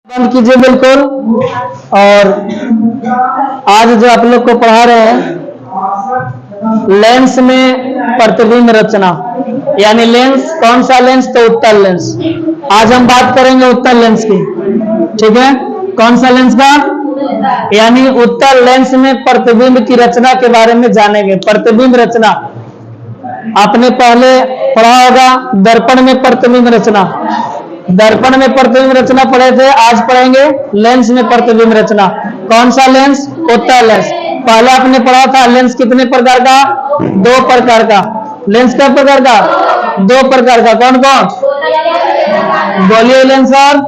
बंद कीजिए बिल्कुल। और आज जो आप लोग को पढ़ा रहे हैं लेंस में प्रतिबिंब रचना, यानी लेंस कौन सा लेंस, तो उत्तल लेंस। आज हम बात करेंगे उत्तल लेंस की, ठीक है। कौन सा लेंस का, यानी उत्तल लेंस में प्रतिबिंब की रचना के बारे में जानेंगे। प्रतिबिंब रचना आपने पहले पढ़ा होगा, दर्पण में प्रतिबिंब रचना। दर्पण में प्रतिबिंब रचना पढ़े थे, आज पढ़ेंगे लेंस में प्रतिबिंब रचना। कौन सा लेंस, उत्तल लेंस। पहले आपने पढ़ा था लेंस कितने प्रकार का, दो प्रकार का। लेंस क्या प्रकार का, दो प्रकार का। कौन कौन, गोलीय लेंस और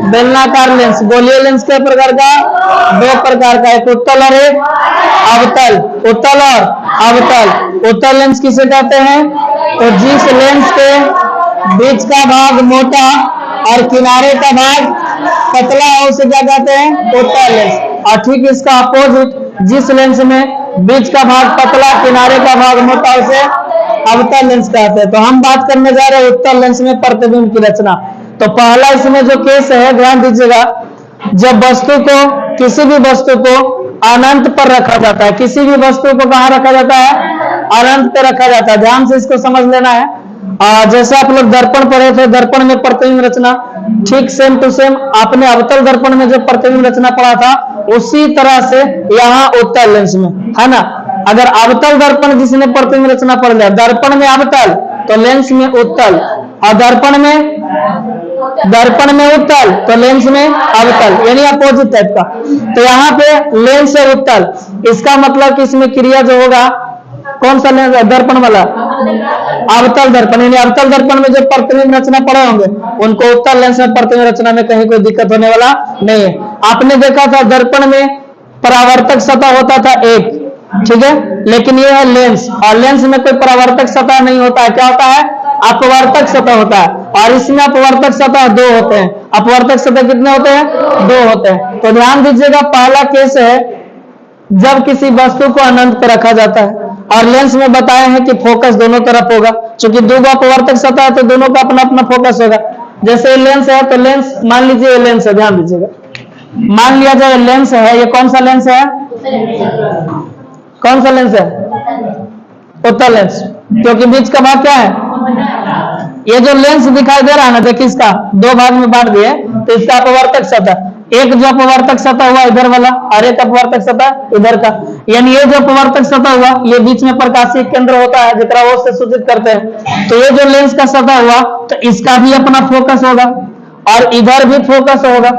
बेलनाकार लेंस। गोलीय लेंस के प्रकार का, दो प्रकार का, एक उत्तल और एक अवतल। उत्तल और अवतल। उत्तल लेंस किसे कहते हैं, तो जिस लेंस के बीच का भाग मोटा और किनारे का भाग पतला हो उसे क्या कहते हैं, उत्तल लेंस। और ठीक इसका अपोजिट, जिस लेंस में बीच का भाग पतला किनारे का भाग मोटा उसे अवतल लेंस कहते हैं। तो हम बात करने जा रहे हैं उत्तल लेंस में प्रतिबिंब की रचना। तो पहला इसमें जो केस है, ध्यान दीजिएगा, जब वस्तु को, किसी भी वस्तु को अनंत पर रखा जाता है। किसी भी वस्तु को कहां रखा जाता है, अनंत पर रखा जाता है। ध्यान से इसको समझ लेना है। जैसे आप लोग दर्पण पढ़े थे, दर्पण में प्रतिबिंब रचना, ठीक सेम टू सेम आपने अवतल दर्पण में जो प्रतिबिंब रचना पढ़ा था, उसी तरह से यहाँ उत्तल लेंस में, है ना। अगर अवतल दर्पण जिसने प्रतिबिंब रचना पढ़ लिया, दर्पण में अवतल तो लेंस में उत्तल, और दर्पण में उत्तल तो लेंस में अवतल, यानी अपोजिट टाइप का। तो यहाँ पे लेंस है उत्तल, इसका मतलब कि इसमें क्रिया जो होगा, कौन सा लेंस है, दर्पण वाला अवतल दर्पण। यानी अवतल दर्पण में जो प्रतिबिंब रचना पढ़े होंगे, उनको उत्तल लेंस में प्रतिबिंब रचना में कहीं कोई दिक्कत होने वाला नहीं है। आपने देखा था दर्पण में परावर्तक सतह होता था एक, ठीक है, लेकिन ये है लेंस, और लेंस में कोई परावर्तक सतह नहीं होता है। क्या होता है, अपवर्तक सतह होता है। और इसमें अपवर्तक सतह दो होते हैं। अपवर्तक सतह कितने होते हैं, दो होते हैं। तो ध्यान दीजिएगा, पहला केस है जब किसी वस्तु को अनंत पर रखा जाता है, और लेंस में बताए हैं कि फोकस दोनों तरफ होगा। क्योंकि दो अपवर्तक सतह है तो दोनों का अपना अपना फोकस होगा। जैसे लेंस है तो लेंस, मान लीजिए लेंस है, ध्यान दीजिएगा, मान लिया जाए लेंस है। ये कौन सा लेंस है, कौन सा लेंस है, उत्तल लेंस, क्योंकि बीच का भाग क्या है। ये जो लेंस दिखाई दे रहा है ना, देखिए इसका दो भाग में बांट दिए, तो इसका अपवर्तक सतह, एक जो अपवर्तक सतह हुआ इधर वाला, और एक अपवर्तक सतह इधर का। यानी ये जो अपवर्तक सतह हुआ, ये बीच में प्रकाशीय केंद्र होता है, जितना वो से सूचित करते हैं। तो ये जो लेंस का सतह हुआ, तो इसका भी अपना फोकस होगा, और इधर भी फोकस होगा,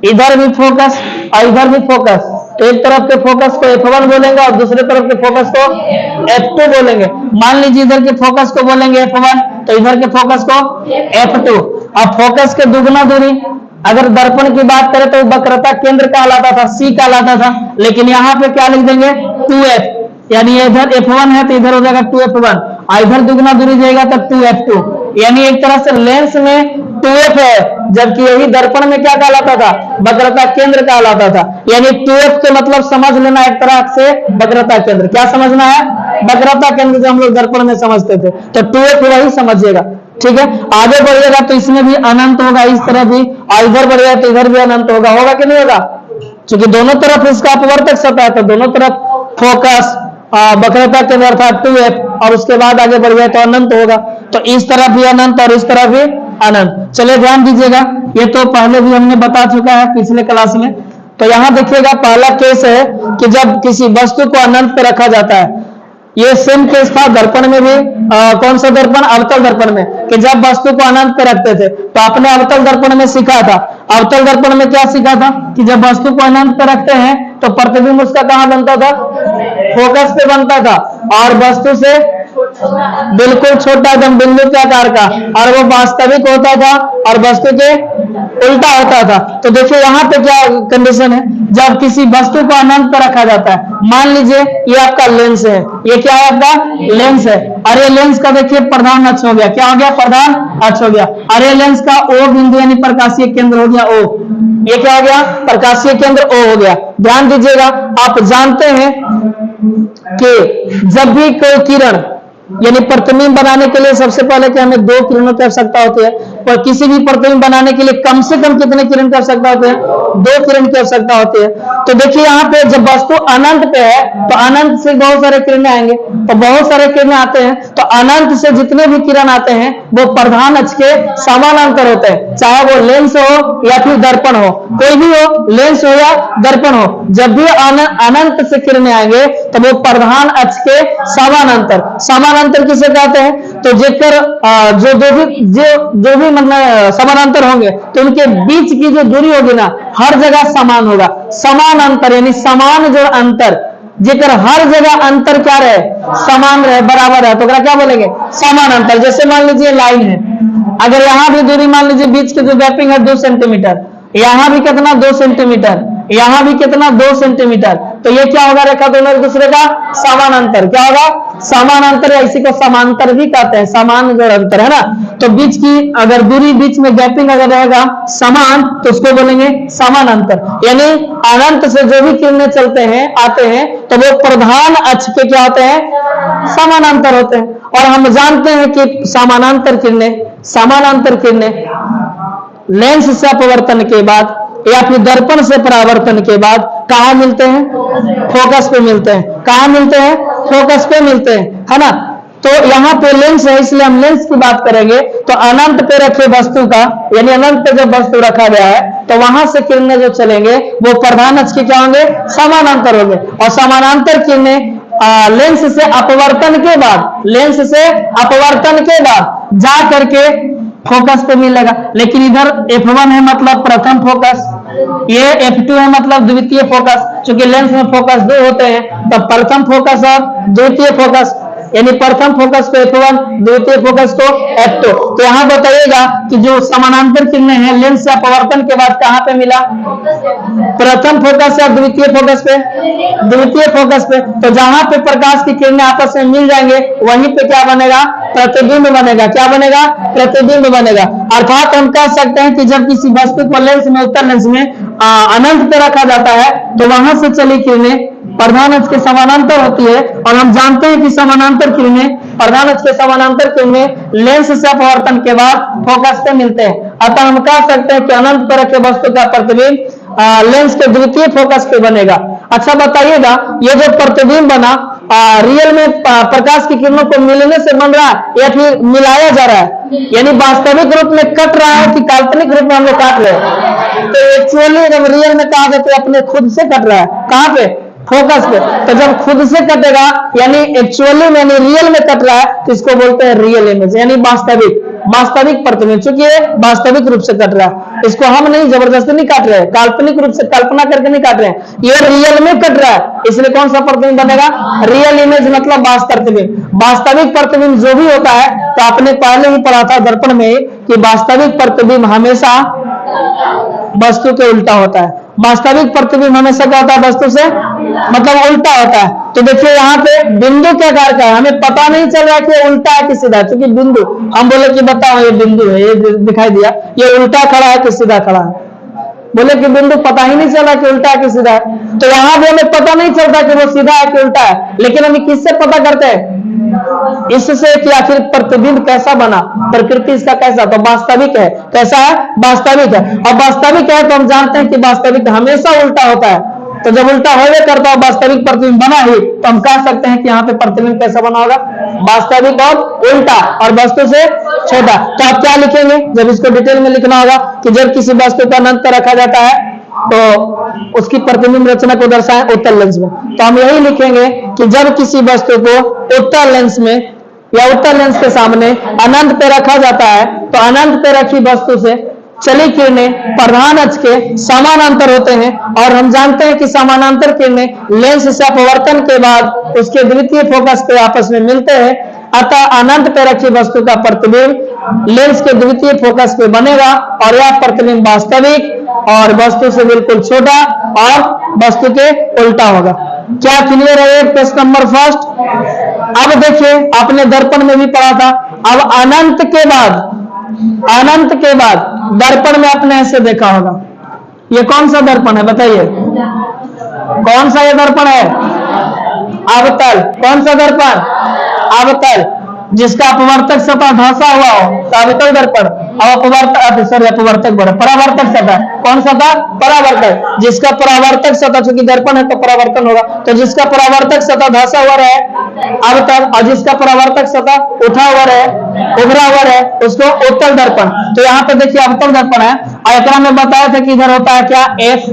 इधर भी फोकस और इधर भी फोकस। तो एक तरफ के फोकस को F1 बोलेंगे और दूसरे तरफ के फोकस को F2 बोलेंगे। मान लीजिए इधर के फोकस को बोलेंगे F1, तो इधर के फोकस को F2। अब फोकस के दुगुना दूरी, अगर दर्पण की बात करें तो वक्रता केंद्र कहलाता था, C कहलाता था, लेकिन यहाँ पे क्या लिख देंगे, 2F। यानी इधर F1 है तो इधर हो जाएगा 2F1, और इधर दुगुना दूरी जाएगा तो 2F2। यानी एक तरह से लेंस में 2F है, जबकि यही दर्पण में क्या कहलाता था, वक्रता केंद्र कहलाता था। यानी 2F के मतलब समझ लेना एक तरह से वक्रता केंद्र। क्या समझना है, वक्रता केंद्र, जो हम लोग दर्पण में समझते थे। तो 2F वही समझिएगा, ठीक है। आगे बढ़िएगा तो इसमें भी अनंत होगा, इस तरह भी, और इधर बढ़िएगा तो इधर भी अनंत होगा। होगा कि नहीं होगा, क्योंकि दोनों तरफ इसका अपवर्तक सतह है, तो दोनों तरफ फोकस वक्रता केंद्र अर्थात 2F, और उसके बाद आगे बढ़ गया तो अनंत होगा। तो इस तरफ भी अनंत और इस तरफ भी अनंत। चलिए ध्यान दीजिएगा, ये तो पहले भी हमने बता चुका है पिछले क्लास में। तो यहाँ देखिएगा, पहला केस है कि जब किसी वस्तु को अनंत पर रखा जाता है। ये सेम केस था दर्पण में भी, कौन सा दर्पण, अवतल दर्पण में, कि जब वस्तु को अनंत पर रखते थे। तो आपने अवतल दर्पण में सीखा था, अवतल दर्पण में क्या सीखा था, कि जब वस्तु को अनंत पर रखते हैं तो प्रतिबिंब उसका कहां बनता था, फोकस पे बनता था, और वस्तु से बिल्कुल छोटा, एकदम बिंदु के आकार का, और वो वास्तविक होता था और वस्तु के उल्टा होता था। तो देखिए यहाँ पे क्या कंडीशन है, जब किसी वस्तु को अनंत पर रखा जाता है, मान लीजिए ये आपका लेंस है, ये क्या है आपका लेंस है, अरे लेंस का देखिए प्रधान अक्ष हो गया, क्या हो गया, प्रधान अक्ष हो गया। अरे लेंस का O बिंदु यानी प्रकाशीय केंद्र हो गया O, ये क्या हो गया, प्रकाशीय केंद्र O हो गया। ध्यान दीजिएगा, आप जानते हैं कि जब भी कोई किरण, यानी प्रतिबिंब बनाने के लिए सबसे पहले क्या हमें दो किरणों की आवश्यकता होती है। और किसी भी प्रतिबिंब बनाने के लिए कम से कम कितने किरण की आवश्यकता होते हैं? 2 किरण की आवश्यकता होती है। तो देखिए यहाँ पे जब वस्तु अनंत पे है तो अनंत से बहुत सारे किरण आएंगे, तो बहुत सारे किरण आते हैं, तो अनंत से जितने भी किरण आते हैं वो प्रधान अक्ष के समानांतर होते हैं, चाहे वो लेंस हो या फिर दर्पण हो, कोई भी हो, लेंस हो या दर्पण हो, जब भी अनंत से किरणें आएंगे तो वो प्रधान अक्ष के समानांतर। समानांतर किसे कहते हैं? तो जेकर जो भी मतलब समानांतर होंगे तो उनके बीच की जो दूरी होगी ना हर जगह समान होगा। समानांतर यानी समान जो अंतर, जेकर हर जगह अंतर क्या रहे? समान रहे, बराबर है, तो क्या बोलेंगे? समानांतर। जैसे मान लीजिए लाइन है, अगर यहां भी दूरी मान लीजिए बीच की जो गैपिंग है 2 सेंटीमीटर, यहां भी कितना 2 सेंटीमीटर, यहां भी कितना 2 सेंटीमीटर, तो ये क्या होगा? रेखा दोनों एक दूसरे का समानांतर। क्या होगा? समानांतर, या इसी को समांतर भी कहते हैं, समान जो अंतर है ना। तो बीच की अगर दूरी, बीच में गैपिंग अगर रहेगा समान तो उसको बोलेंगे समानांतर। यानी अनंत से जो भी किरणें चलते हैं आते हैं तो वो प्रधान अक्ष के क्या होते हैं? समानांतर होते हैं। और हम जानते हैं कि समानांतर किरणें लेंस से अपवर्तन के बाद या फिर दर्पण से परावर्तन के बाद कहां मिलते हैं? फोकस पे मिलते हैं। कहां मिलते हैं? फोकस पे मिलते हैं, है ना। तो यहाँ पे लेंस है इसलिए हम लेंस की बात करेंगे। तो अनंत पे रखे वस्तु का, यानी अनंत पे जब वस्तु रखा गया है तो वहां से किरणें जो चलेंगे वो प्रधान अक्ष के क्या होंगे? समानांतर होंगे। और समानांतर किरणें लेंस से अपवर्तन के बाद जा करके फोकस पे मिलेगा। लेकिन इधर F1 है मतलब प्रथम फोकस, ये F2 है मतलब द्वितीय फोकस। चूंकि लेंस में फोकस 2 होते हैं तो प्रथम फोकस और द्वितीय फोकस, यानी प्रथम फोकस को F1, द्वितीय फोकस को F2। तो यहाँ बताइएगा कि जो समानांतर किरणें हैं लेंस से अपवर्तन के बाद कहां पे मिला? प्रथम फोकस या द्वितीय फोकस पे? द्वितीय फोकस पे। तो जहां पे प्रकाश की किरणें आपस में मिल जाएंगे वहीं पे क्या बनेगा? प्रतिबिंब बनेगा। क्या बनेगा? प्रतिबिंब बनेगा। अर्थात हम कह सकते हैं कि जब किसी वस्तु को लेंस में, उत्तल लेंस में अनंत पे रखा जाता है तो वहां से चली किरणें प्रधान अक्ष के समानांतर होती है। और हम जानते हैं कि समानांतर किरणें, प्रधान अक्ष के समानांतर किरणें लेंस से अपवर्तन के बाद फोकस पे मिलते हैं। अतः हम कह सकते हैं कि अनंत पर रखे वस्तु का प्रतिबिंब लेंस के द्वितीय फोकस पे बनेगा। अच्छा बताइएगा, ये जो प्रतिबिंब बना रियल में प्रकाश की किरणों को मिलने से बन रहा है या फिर मिलाया जा रहा है? यानी वास्तविक रूप में कट रहा है कि काल्पनिक रूप में हम लोग काट रहे हैं? तो एक्चुअली जब रियल में कहा जाए तो अपने खुद से कट रहा है। कहां पे? फोकस पे। तो जब खुद से कटेगा यानी एक्चुअली में, यानी रियल में कट रहा है तो इसको बोलते हैं रियल इमेज, यानी वास्तविक प्रतिबिंब। चूंकि ये वास्तविक रूप से कट रहा है, इसको हम नहीं जबरदस्ती नहीं काट रहे हैं, काल्पनिक रूप से कल्पना करके नहीं काट रहे हैं, ये रियल में कट रहा है, इसलिए कौन सा प्रतिबिंब बनेगा? रियल इमेज मतलब वास्तविक। वास्तविक प्रतिबिंब जो भी होता है, तो आपने पहले ही पढ़ा था दर्पण में कि वास्तविक प्रतिबिंब हमेशा वस्तु के उल्टा होता है। वास्तविक प्रतिबिंब हमेशा क्या होता है? वस्तु से मतलब उल्टा होता है। तो देखिए यहाँ पे बिंदु क्या आकार का है, हमें पता नहीं चल रहा कि उल्टा है कि सीधा, क्योंकि बिंदु हम बोले कि बताओ ये बिंदु है, ये दिखाई दिया, ये उल्टा खड़ा है कि सीधा खड़ा है? बोले कि बिंदु पता ही नहीं चला कि उल्टा है कि सीधा है। तो यहाँ भी हमें पता नहीं चलता कि वो सीधा है कि उल्टा है, लेकिन हम किससे पता करते हैं? इससे कि आखिर प्रतिबिंब कैसा बना, प्रकृति इसका कैसा, तो वास्तविक है। कैसा है? वास्तविक है। और वास्तविक है तो हम जानते हैं कि वास्तविक हमेशा उल्टा होता है। तो जब उल्टा होवे करता है वास्तविक प्रतिबिंब बना ही, तो हम कह सकते हैं कि यहाँ पे प्रतिबिंब कैसा बना होगा? वास्तविक और उल्टा और वस्तु से छोटा। तो आप क्या लिखेंगे जब इसको डिटेल में लिखना होगा कि जब किसी वस्तु को अनंत पर रखा जाता है तो उसकी प्रतिबिंब रचना को दर्शाएं उत्तल लेंस में। तो हम यही लिखेंगे कि जब किसी वस्तु को उत्तल लेंस में या उत्तल लेंस के सामने अनंत पे रखा जाता है तो अनंत पे रखी वस्तु से चली किरणें प्रधान अक्ष के समानांतर होते हैं। और हम जानते हैं कि समानांतर किरणें लेंस से अपवर्तन के बाद उसके द्वितीय फोकस पे आपस में मिलते हैं। अतः अनंत पे रखी वस्तु का प्रतिबिंब लेंस के द्वितीय फोकस पे बनेगा और यह प्रतिबिंब वास्तविक और वस्तु से बिल्कुल छोटा और वस्तु के उल्टा होगा। क्या क्लियर है? प्रश्न नंबर फर्स्ट। अब देखिए आपने दर्पण में भी पढ़ा था। अब अनंत के बाद दर्पण में आपने ऐसे देखा होगा। ये कौन सा दर्पण है बताइए? कौन सा ये दर्पण है? अवतल। कौन सा दर्पण? अवतल। जिसका अपवर्तक सतह धंसा हुआ हो तो अवतल दर्पण, और अपवर्तक बोले परावर्तक सतह, कौन सतह? परावर्तक। जिसका परावर्तक सतह, चूंकि दर्पण है तो परावर्तन होगा, तो जिसका परावर्तक सतह धंसा हुआ रहे अवतल, और जिसका परावर्तक सतह उठा हुआ रहे, उभरा हुआ रहे, उसको उत्तल दर्पण। तो यहाँ पे देखिए अवतल दर्पण है, और एकरा में बताया था कि इधर होता है क्या? एफ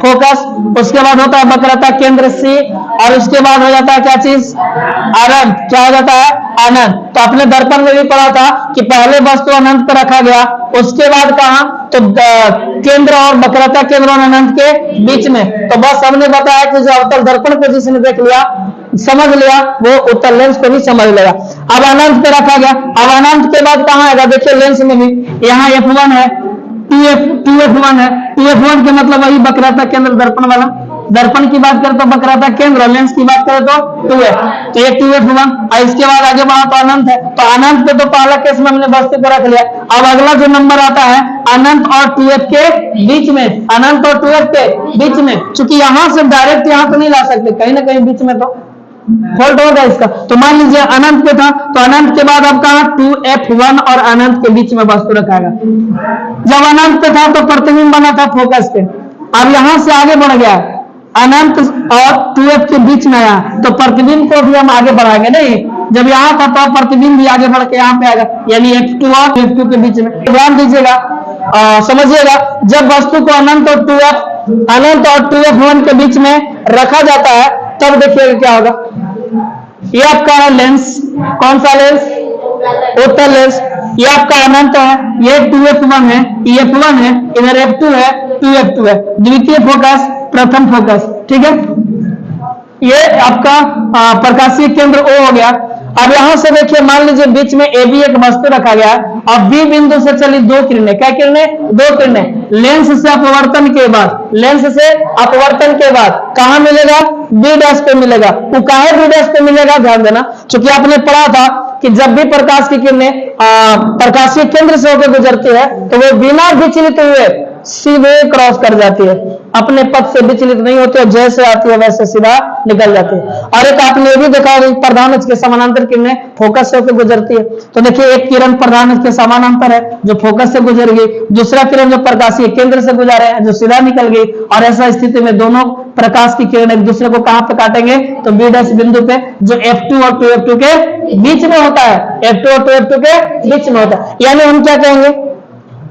फोकस, उसके बाद होता है वक्रता केंद्र सी, और उसके बाद हो जाता है क्या चीज? अनंत। क्या हो जाता है? अनंत। तो अपने दर्पण में भी पढ़ा था कि पहले वस्तु अनंत पर रखा गया, उसके बाद कहा? तो केंद्र और वक्रता केंद्र और अनंत के बीच में। तो बस हमने बताया कि जो अवतल दर्पण को जिसने देख लिया, समझ लिया, वो उत्तल लेंस को भी समझ लेगा। अब अनंत पे रखा गया, अब अनंत के बाद कहाँ आएगा? देखिए लेंस में भी यहाँ F1 है, 2F1 है, 2F1 के मतलब वही वक्रता केंद्र दर्पण वाला। दर्पण की बात करें तो वक्रता केंद्र, और लेंस की बात करें तो 2F, तो ये 2F1, और इसके बाद आगे बढ़ा तो अनंत है। तो अनंत पे तो पहला केस में हमने वस्तु को रख लिया। अब अगला जो नंबर आता है अनंत और 2F के बीच में, अनंत और 2F के बीच में, चूंकि यहां से डायरेक्ट यहां तो नहीं ला सकते, कहीं ना कहीं बीच में तो फॉल्ट होगा इसका। तो मान लीजिए अनंत पे था, तो अनंत के बाद अब कहा? 2F1 और अनंत के बीच में वस्तु रखाएगा। जब अनंत पे था तो प्रतिबिंब बना था फोकस पे, अब यहां से आगे बढ़ गया, अनंत और 2F के बीच में आया, तो प्रतिबिंब को भी हम आगे बढ़ाएंगे नहीं। जब यहाँ था तो प्रतिबिंब भी आगे बढ़ के यहाँ पे आएगा, यानी F2 और F2 के बीच में। ध्यान दीजिएगा, समझिएगा, जब वस्तु को अनंत और 2F1 के बीच में रखा जाता है, तब देखिएगा क्या होगा। ये आपका है लेंस, कौन सा लेंस? उत्तल लेंस। ये आपका अनंत है, ये 2F1 है, ये F1 है, इधर F2 है, 2F2 है। द्वितीय फोकस, प्रथम फोकस, ठीक है। ये आपका प्रकाशीय केंद्र O हो गया। अब यहां से देखिए, मान लीजिए बीच में AB एक वस्तु रखा गया, अब B बिंदु से चली दो किरणें। क्या किरणें? दो किरणें। लेंस से अपवर्तन के बाद, लेंस से अपवर्तन के बाद कहां मिलेगा? B' पे मिलेगा। वो काहे B' पे मिलेगा? ध्यान देना, क्योंकि आपने पढ़ा था कि जब भी प्रकाश की किरणें प्रकाशीय केंद्र से होकर गुजरती है तो वो बिना विचलित हुए सीधे क्रॉस कर जाती है, अपने पथ से विचलित नहीं होती है, जैसे आती है वैसे सीधा निकल जाती है। और एक आपने ये भी देखा होगा, प्रधान अक्ष के समानांतर किरणें फोकस से होकर गुजरती है। तो देखिए, एक किरण प्रधान अक्ष के समानांतर है जो फोकस से गुजर गई, दूसरा किरण जो प्रकाशीय केंद्र से गुजरे है जो सीधा निकल गई। और ऐसा स्थिति में दोनों प्रकाश की किरण एक दूसरे को कहां पे काटेंगे? तो B' बिंदु पे, जो F2 और 2F2 के बीच में होता है। F2 और 2F2 के बीच में होता है। यानी हम क्या कहेंगे?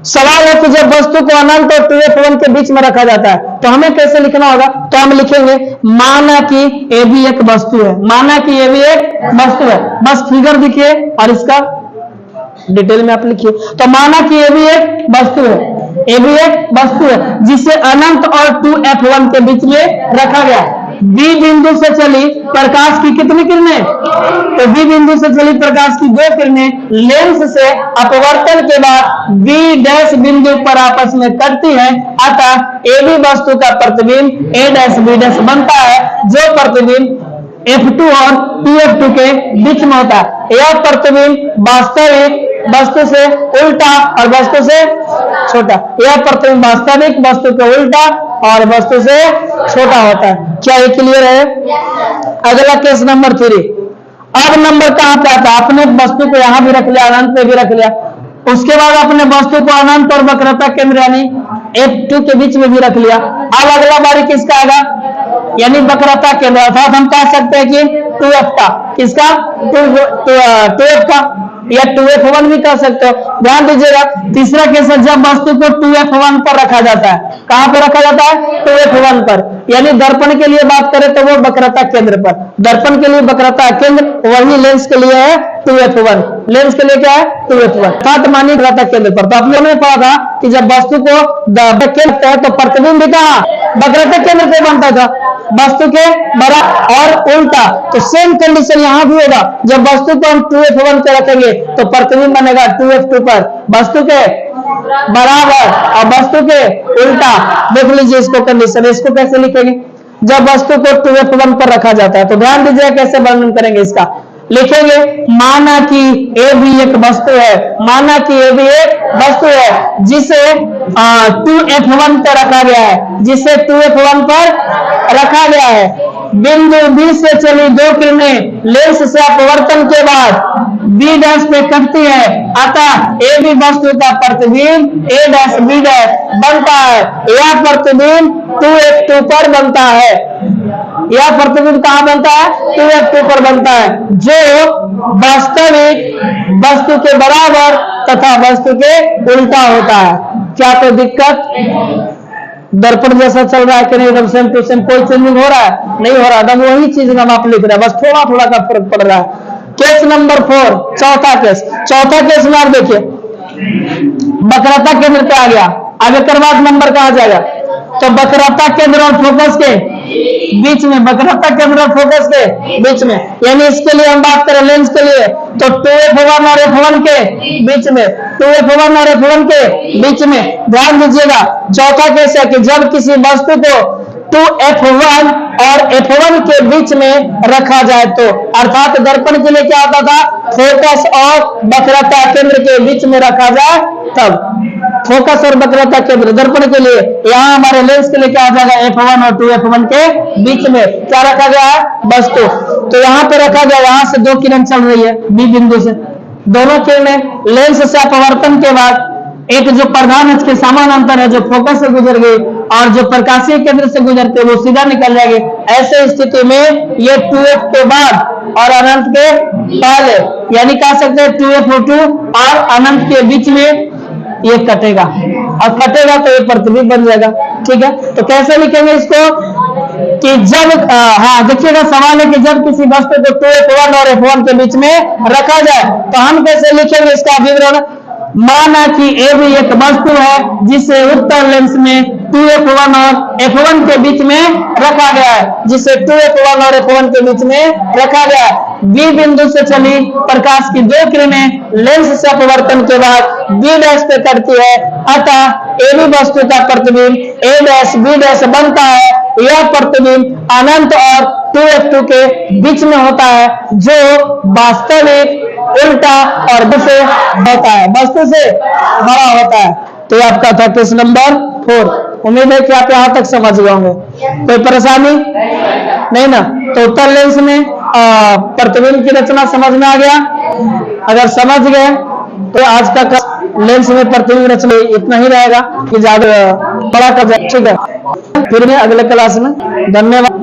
सवाल है कि जब वस्तु को अनंत और 2F1 के बीच में रखा जाता है तो हमें कैसे लिखना होगा? तो हम लिखेंगे, माना कि AB एक वस्तु है, माना कि AB एक वस्तु है। बस फिगर दिखिए और इसका डिटेल में आप लिखिए। तो माना कि AB एक वस्तु है, AB एक वस्तु है जिसे अनंत और 2F1 के बीच में रखा गया। B बिंदु से चली प्रकाश की कितनी किरणें? तो B बिंदु से चली प्रकाश की दो किरणें लेंस से अपवर्तन के बाद B' बिंदु पर आपस में कटती है, अतः AB वस्तु का प्रतिबिंब A'(B' बनता है, जो प्रतिबिंब F2 और 2F2 के बीच में होता है। यह प्रतिबिंब वास्तविक वस्तु से उल्टा और वस्तु से छोटा, यह प्रतिबिंब वास्तविक वस्तु के उल्टा और वस्तु से छोटा होता है। क्या ये क्लियर है? अगला केस नंबर 3। अब नंबर कहां पे आता है? अपने वस्तु को यहां भी रख लिया, अनंत पे भी रख लिया, उसके बाद अपने वस्तु को अनंत और वक्रता केंद्र यानी F2 के बीच में भी रख लिया। अब अगला बारी किसका आएगा? यानी वक्रता केंद्र, अर्थात हम कह सकते हैं कि 2F का। किसका? 2F का, या 2F1 भी कह सकते हो। ध्यान दीजिएगा, तीसरा केस है जब वस्तु को 2F1 पर रखा जाता है। कहां पर रखा जाता है? 2F1 पर। यानी दर्पण के लिए बात करें तो वो वक्रता केंद्र पर, दर्पण के लिए वक्रता केंद्र, वही लेंस के लिए है 2F1। लेंस के लिए क्या है? 2F1, अर्थात मानिए वक्रता केंद्र पर। तो आपने पढ़ा था कि जब वस्तु को केंद्र है तो प्रतिबिंब भी कहां? वक्रता केंद्र पे बनता था, वस्तु के बराबर और उल्टा। तो सेम कंडीशन यहां भी होगा, जब वस्तु को हम 2F1 पे रखेंगे तो प्रतिबिंब बनेगा 2F2 पर, वस्तु के बराबर और वस्तु के उल्टा। देख लीजिए इसको कंडीशन, इसको कैसे लिखेंगे जब वस्तु को 2F1 पर रखा जाता है? तो ध्यान दीजिए कैसे वर्णन करेंगे इसका। लिखेंगे, माना कि AB एक वस्तु है, माना कि AB एक वस्तु है जिसे 2F1 पर रखा गया है, जिसे 2F1 पर रखा गया है। बिंदु B से चली दो किरणें लेंस से अपवर्तन के बाद बी डैश पे कटती है, अतः ए बी वस्तु का प्रतिबिंब ए डैश बी डैश बनता है। यह प्रतिबिंब 2f2 पर बनता है। यह प्रतिबिंब कहां बनता है? 2f2 पर बनता है, जो वास्तविक वस्तु के बराबर तथा वस्तु के उल्टा होता है। क्या कोई दिक्कत? दर्पण जैसा चल रहा है कि नहीं? एकदम सेम टू सेम, कोई चेंजिंग हो रहा है? नहीं हो रहा, एकदम वही चीज नाम आप लिख रहे हैं, बस थोड़ा थोड़ा का फर्क पड़ रहा है। केस नंबर 4, चौथा केस। चौथा केस में आप देखिए, वक्रता केंद्र पे आ गया। आगे कर्वात नंबर कहा जाएगा? तो वक्रता केंद्र और फोकस के बीच में, वक्रता केंद्र और फोकस के बीच में, यानी इसके लिए हम बात करें लेंस के लिए, तो 2f1 और f1 के बीच में, 2f1 और f1 के बीच में। ध्यान दीजिएगा, चौथा केस है कि जब किसी वस्तु को 2f1 और f1 के बीच में रखा जाए तो, अर्थात दर्पण के लिए क्या होता था? फोकस और वक्रता केंद्र के बीच में रखा जाए तब। फोकस और वक्रता केंद्र दर्पण के लिए, यहाँ हमारे लेंस के लिए क्या हो जाएगा? f1 और 2f1 के बीच में क्या रखा गया है? वस्तु। तो यहाँ पे रखा गया, यहाँ से 2 किरण चल रही है बी बिंदु से, दोनों किरणें लेंस से अपवर्तन के बाद एक जो प्रधान अक्ष के समानांतर है, जो फोकस से गुजर गई, और जो प्रकाशीय केंद्र से गुजरते वो सीधा निकल जाएगी। ऐसे स्थिति में ये 2f के बाद और अनंत के पहले, यानी कह सकते हैं 2f2 और अनंत के बीच में ये कटेगा, और कटेगा तो ये प्रतिबिंब बन जाएगा। ठीक है, तो कैसे लिखेंगे इसको? कि जब हाँ देखिएगा, सवाल है कि जब किसी वस्तु को 2f1 और f1 के बीच में रखा जाए तो हम कैसे लिखेंगे इसका विवरण? माना कि ए भी एक वस्तु है जिसे उत्तल लेंस में 2f1 और f1 के बीच में रखा गया है, जिसे 2f1 और f1 के बीच में रखा गया है। बी बिंदु से चली प्रकाश की 2 किरणें लेंस से अपवर्तन के बाद बी डैश पे करती है, अतः ए बी वस्तु का प्रतिबिंब ए डैश बी डैश बनता है। यह प्रतिबिंब अनंत और 2f2 के बीच में होता है, जो वास्तविक उल्टा और से होता है, वस्तु से बड़ा होता है। तो ये आपका था केस नंबर 4। उम्मीद है कि आप यहाँ तक समझ गए होंगे। कोई परेशानी नहीं ना? तो उत्तल लेंस में प्रतिबिंब की रचना समझ में आ गया। अगर समझ गए तो आज का लेंस में प्रतिबिंब रचना इतना ही रहेगा कि ज्यादा बड़ा कर जाए। ठीक है, फिर मैं अगले क्लास में। धन्यवाद।